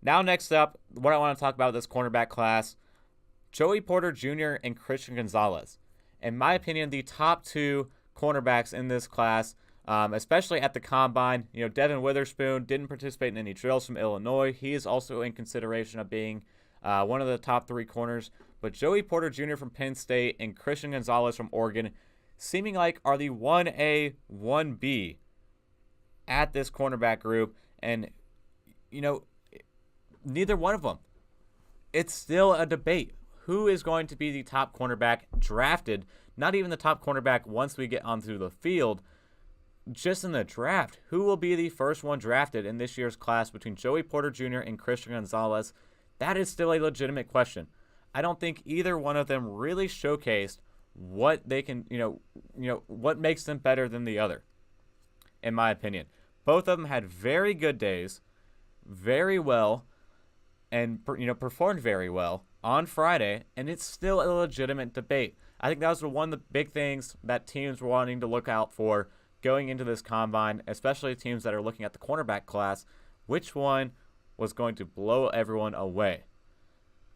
Now, next up, what I want to talk about this cornerback class, Joey Porter Jr. and Christian Gonzalez. In my opinion, the top two cornerbacks in this class, especially at the combine. Devin Witherspoon didn't participate in any drills from Illinois. He is also in consideration of being one of the top three corners. But Joey Porter Jr. from Penn State and Christian Gonzalez from Oregon seeming like are the 1A, 1B at this cornerback group. And, neither one of them. It's still a debate. Who is going to be the top cornerback drafted? Not even the top cornerback once we get onto the field. Just in the draft, who will be the first one drafted in this year's class between Joey Porter Jr. and Christian Gonzalez? That is still a legitimate question. I don't think either one of them really showcased what they can, what makes them better than the other, in my opinion. Both of them had very good days, very well, and performed very well on Friday, and it's still a legitimate debate. I think that was one of the big things that teams were wanting to look out for going into this combine, especially teams that are looking at the cornerback class, which one was going to blow everyone away.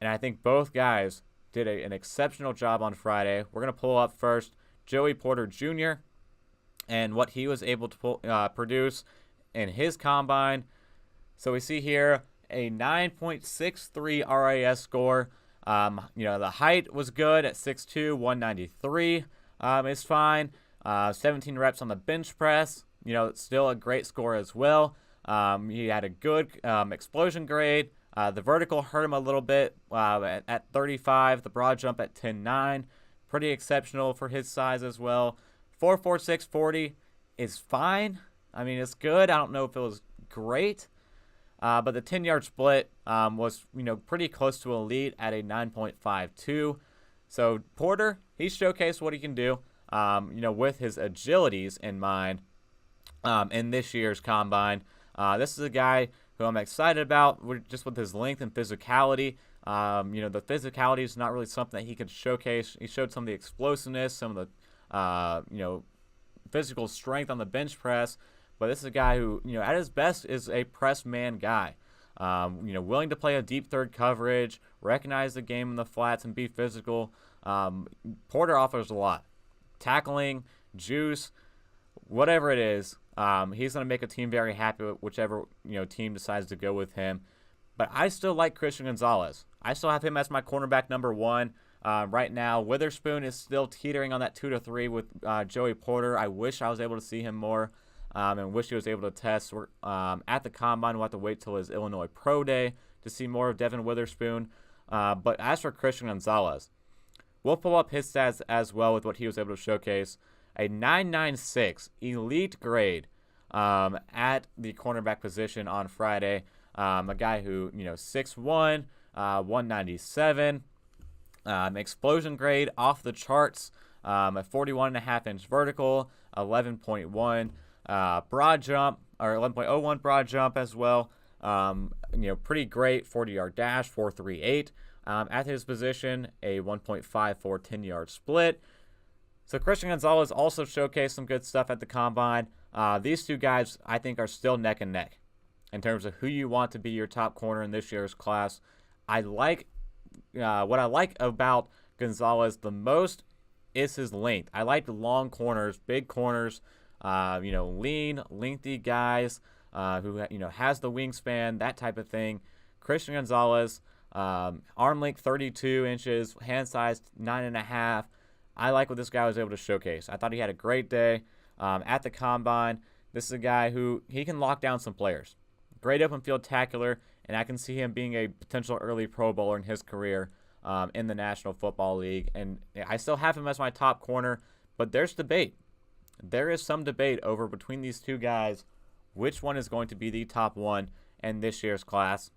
And I think both guys did an exceptional job on Friday. We're going to pull up first Joey Porter Jr. and what he was able to produce in his combine. So we see here a 9.63 RAS score. The height was good at 6'2", 193 is fine. 17 reps on the bench press. It's still a great score as well. He had a good explosion grade. The vertical hurt him a little bit at 35. The broad jump at 10.9. Pretty exceptional for his size as well. 4.46 40 is fine. I mean, it's good. I don't know if it was great. But the 10-yard split was, pretty close to elite at a 9.52. So Porter, he showcased what he can do, with his agilities in mind in this year's combine. This is a guy who I'm excited about just with his length and physicality. The physicality is not really something that he could showcase. He showed some of the explosiveness, some of the, physical strength on the bench press. But this is a guy who, at his best is a press man guy. Willing to play a deep third coverage, recognize the game in the flats, and be physical. Porter offers a lot. Tackling, juice, whatever it is, he's going to make a team very happy with whichever team decides to go with him. But I still like Christian Gonzalez. I still have him as my cornerback number one. Right now, Witherspoon is still teetering on that 2 to 3 with Joey Porter. I wish I was able to see him more. And wish he was able to test at the combine. We'll have to wait till his Illinois Pro Day to see more of Devin Witherspoon. But as for Christian Gonzalez, we'll pull up his stats as well with what he was able to showcase. A 9.96 elite grade at the cornerback position on Friday. A guy who, 6'1", 197. Explosion grade off the charts. A 41.5-inch vertical, 11.1. Broad jump, or 11.01 broad jump as well. Pretty great 40-yard dash, 4.38. At his position, a 1.54 10-yard split. So Christian Gonzalez also showcased some good stuff at the combine. These two guys, I think, are still neck and neck in terms of who you want to be your top corner in this year's class. I like what I like about Gonzalez the most is his length. I like the long corners, big corners. Lean, lengthy guys who, has the wingspan, that type of thing. Christian Gonzalez, arm length 32 inches, hand size 9.5. I like what this guy was able to showcase. I thought he had a great day at the combine. This is a guy who he can lock down some players. Great open field tackler, and I can see him being a potential early Pro Bowler in his career in the National Football League. And I still have him as my top corner, but there's debate. There is some debate over between these two guys, which one is going to be the top one in this year's class.